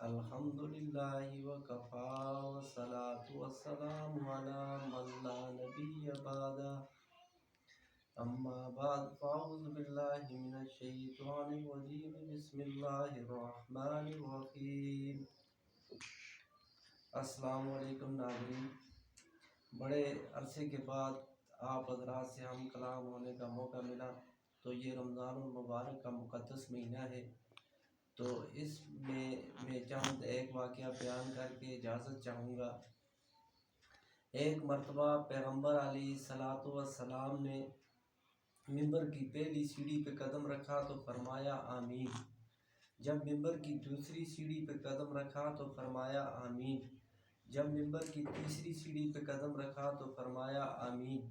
الحمد للہ وکفا والصلاة والسلام علی من لا نبی بعد اما بعد فاعوذ باللہ من الشیطان الرجیم بسم اللہ الرحمن الرحیم۔ السلام علیکم ناظرین، بڑے عرصے کے بعد آپ حضرات سے ہم کلام ہونے کا موقع ملا، تو یہ رمضان المبارک کا مقدس مہینہ ہے، تو اس میں چند ایک واقعہ بیان کر کے اجازت چاہوں گا۔ ایک مرتبہ پیغمبر علیہ الصلاۃ والسلام نے منبر کی پہلی سیڑھی پہ قدم رکھا تو فرمایا آمین۔ جب منبر کی دوسری سیڑھی پہ قدم رکھا تو فرمایا آمین۔ جب منبر کی تیسری سیڑھی پہ قدم رکھا تو فرمایا آمین۔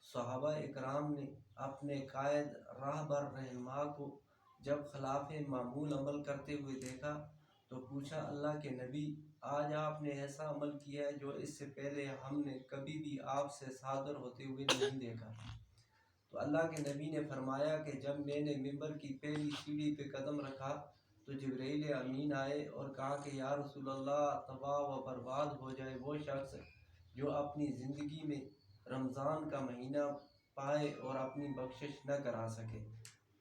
صحابہ اکرام نے اپنے قائد راہبر رہنما کو جب خلاف معمول عمل کرتے ہوئے دیکھا تو پوچھا، اللہ کے نبی، آج آپ نے ایسا عمل کیا ہے جو اس سے پہلے ہم نے کبھی بھی آپ سے صادر ہوتے ہوئے نہیں دیکھا۔ تو اللہ کے نبی نے فرمایا کہ جب میں نے منبر کی پہلی سیڑھی پہ قدم رکھا تو جبرائیل امین آئے اور کہا کہ یا رسول اللہ، تباہ و برباد ہو جائے وہ شخص جو اپنی زندگی میں رمضان کا مہینہ پائے اور اپنی بخشش نہ کرا سکے۔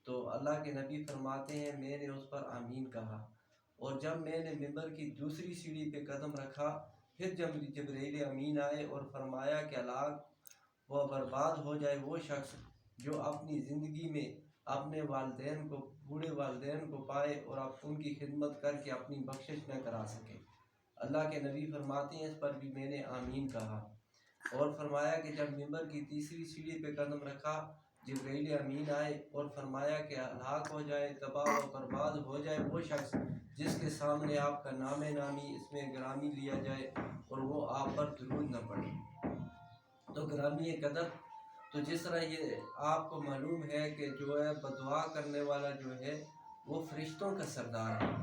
تو اللہ کے نبی فرماتے ہیں میں نے اس پر آمین کہا، اور جب میں نے منبر کی دوسری سیڑھی پہ قدم رکھا پھر جب جبرائیل امین آئے اور فرمایا کہ ہلاک و برباد ہو جائے وہ شخص جو اپنی زندگی میں اپنے والدین کو، بوڑھے والدین کو پائے اور ان کی خدمت کر کے اپنی بخشش نہ کرا سکے۔ اللہ کے نبی فرماتے ہیں اس پر بھی میں نے آمین کہا، اور فرمایا کہ جب منبر کی تیسری سیڑھی پہ قدم رکھا جبرائیل امین آئے اور فرمایا کہ ہلاک ہو جائے، تباہ و برباد ہو جائے وہ شخص جس کے سامنے آپ کا نام نامی اس میں گرامی لیا جائے اور وہ آپ پر درود نہ پڑے۔ تو گرامی قدر، تو جس طرح یہ آپ کو معلوم ہے کہ جو ہے بدعا کرنے والا جو ہے وہ فرشتوں کا سردار ہے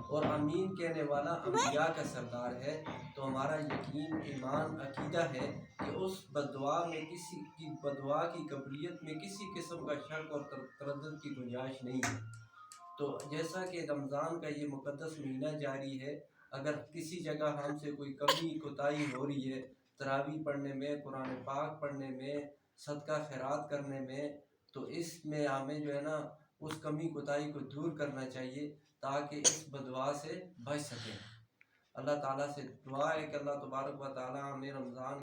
اور امین کہنے والا انبیاء کا سردار ہے، تو ہمارا یقین، ایمان، عقیدہ ہے کہ اس بدعا میں کسی کی بدعا کی قبولیت میں کسی قسم کا شک اور تردد کی گنجائش نہیں ہے۔ تو جیسا کہ رمضان کا یہ مقدس مہینہ جاری ہے، اگر کسی جگہ ہم سے کوئی کمی کوتاہی ہو رہی ہے تراویح پڑھنے میں، قرآن پاک پڑھنے میں، صدقہ خیرات کرنے میں، تو اس میں ہمیں جو ہے نا اس کمی کوتاہی کو دور کرنا چاہیے تاکہ اس بدعا سے بچ سکیں۔ اللہ تعالیٰ سے دعا ہے کہ اللہ تبارک و تعالیٰ ہمیں رمضان